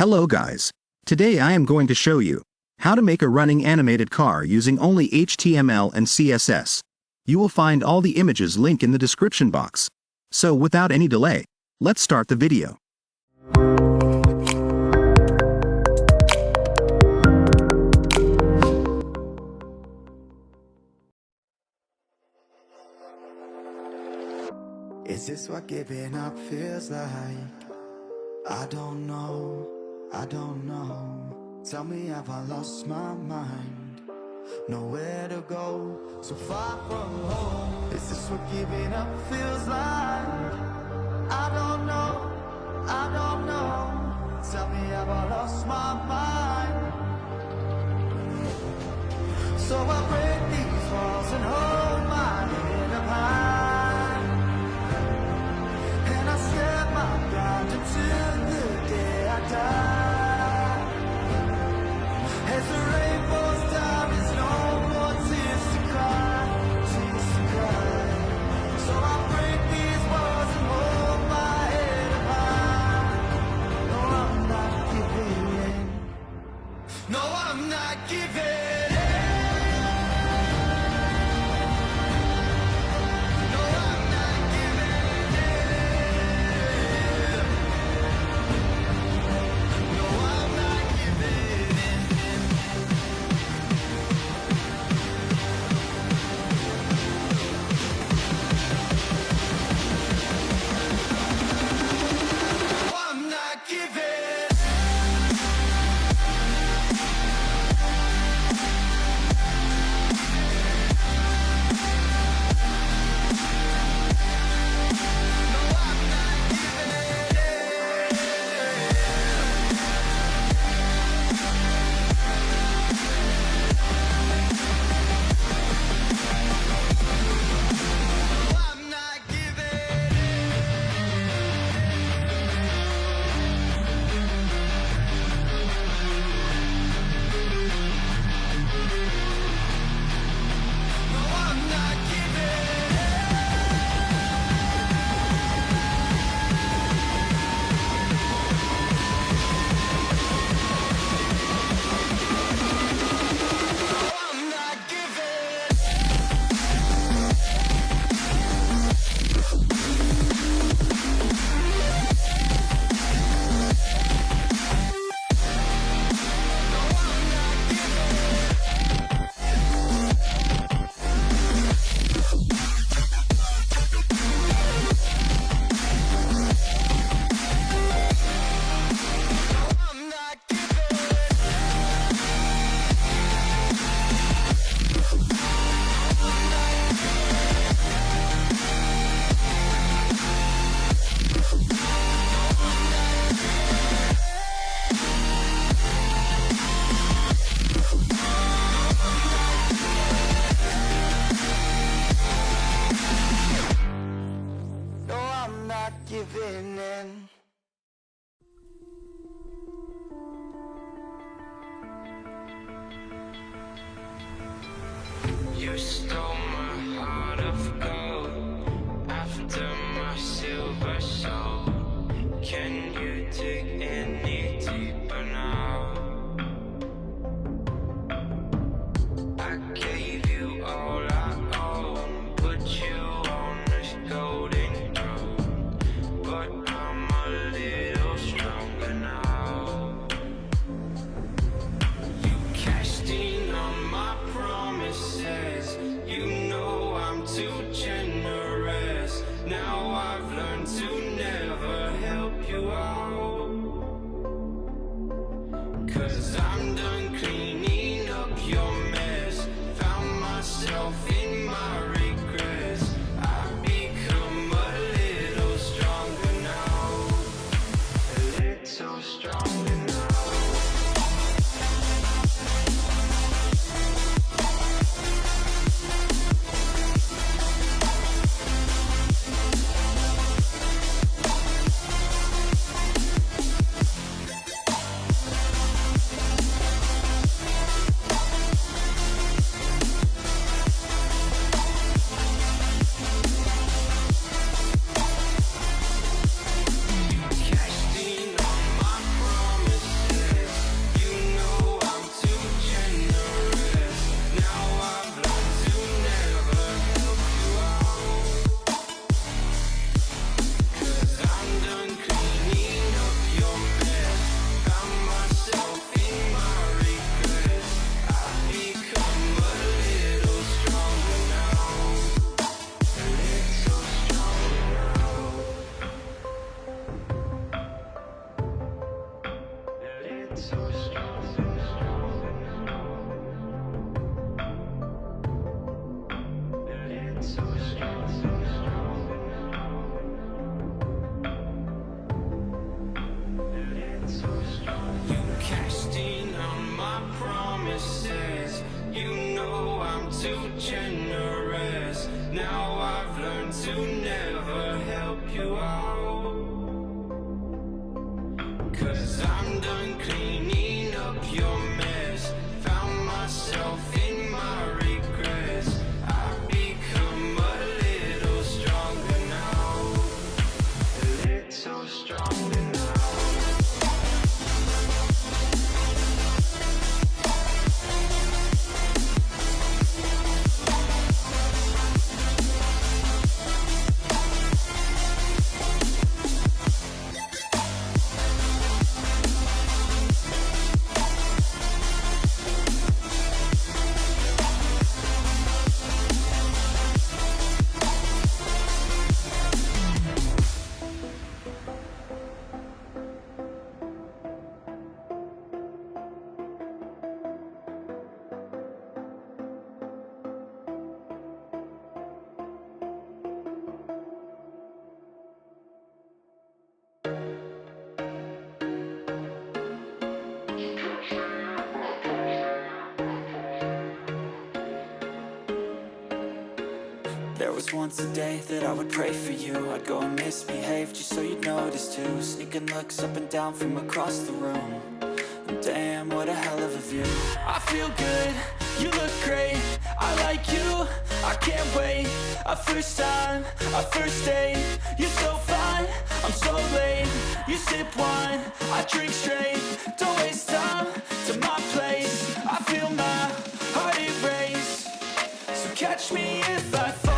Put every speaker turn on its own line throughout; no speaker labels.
Hello guys. Today I am going to show you how to make a running animated car using only HTML and CSS. You will find all the images link in the description box. So without any delay, let's start the video.
Is this what giving up feels like? I don't know, I don't know. Tell me, have I lost my mind? Nowhere to go, so far from home. Is this what giving up feels like? I don't know, I don't know. Tell me, have I lost my mind? So I break these walls and hold my head up high, and I set my ground until the day I die. As the rain falls down, there's no more tears to cry, tears to cry. So I break these walls and hold my head up high. No, I'm not giving in. No, I'm not giving in. Giving in.
You stole my heart of gold after my silver soul. Can you dig any deeper now? I gave you all I own, put you on this golden throne, but I'm a little stronger now. You cashed in on my promises. You know I'm too generous. Now I've learned to never help you out, 'cause I'm done cleaning up your mess. Found myself in my regrets. I've become a little stronger now, a little stronger now. Cashed in on my promise. You cashed in on my promises. You know I'm too generous. Now I've learned to never help you out. 'Cause I'm done cleaning up your mess. Found myself in my regrets. I've become a little stronger now. A little stronger now.
There was once a day that I would pray for you. I'd go and misbehave just so you'd notice too. Sneaking looks up and down from across the room. And damn, what a hell of a view. I feel good, you look great. I like you, I can't wait. A first time, a first date. You're so fine, I'm so late. You sip wine, I drink straight. Don't waste time to my place. I feel my heart erase. So catch me if I fall.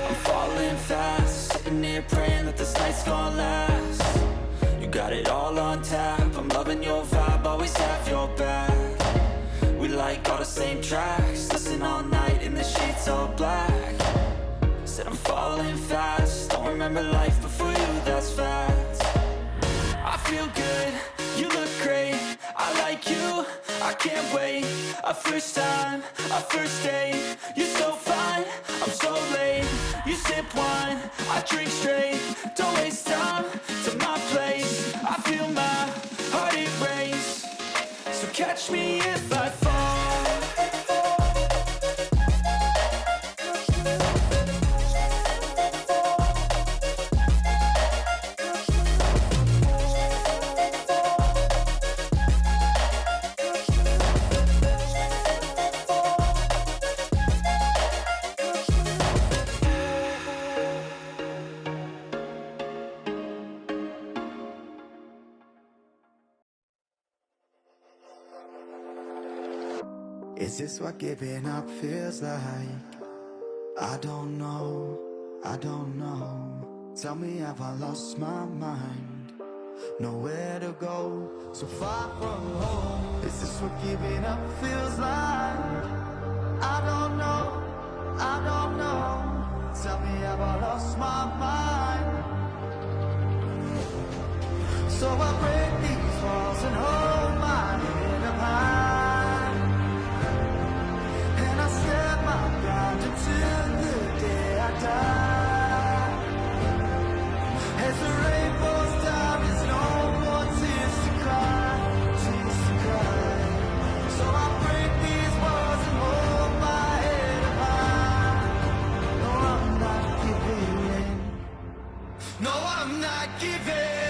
I'm falling fast, sitting here praying that this night's gonna last. You got it all on tap, I'm loving your vibe, always have your back. We like all the same tracks, listen all night in the sheets all black. Said I'm falling fast, don't remember life before you, that's fact. I feel good, you look great, I like you, I can't wait. A first time, a first date. You're so fine, I'm so late. You sip wine, I drink straight. Don't waste time to my place. I feel my heart erase. So catch me if I fall.
Is this what giving up feels like? I don't know, I don't know. Tell me, have I lost my mind? Nowhere to go, so far from home. Is this what giving up feels like? I don't know, I don't know. Tell me, have I lost my mind? So I break these walls and hold my head up high, and I set my ground until the day I die. As the rain falls down, there's no more tears to cry, tears to cry. So I break these walls and hold my head up high. No, I'm not giving in. No, I'm not giving.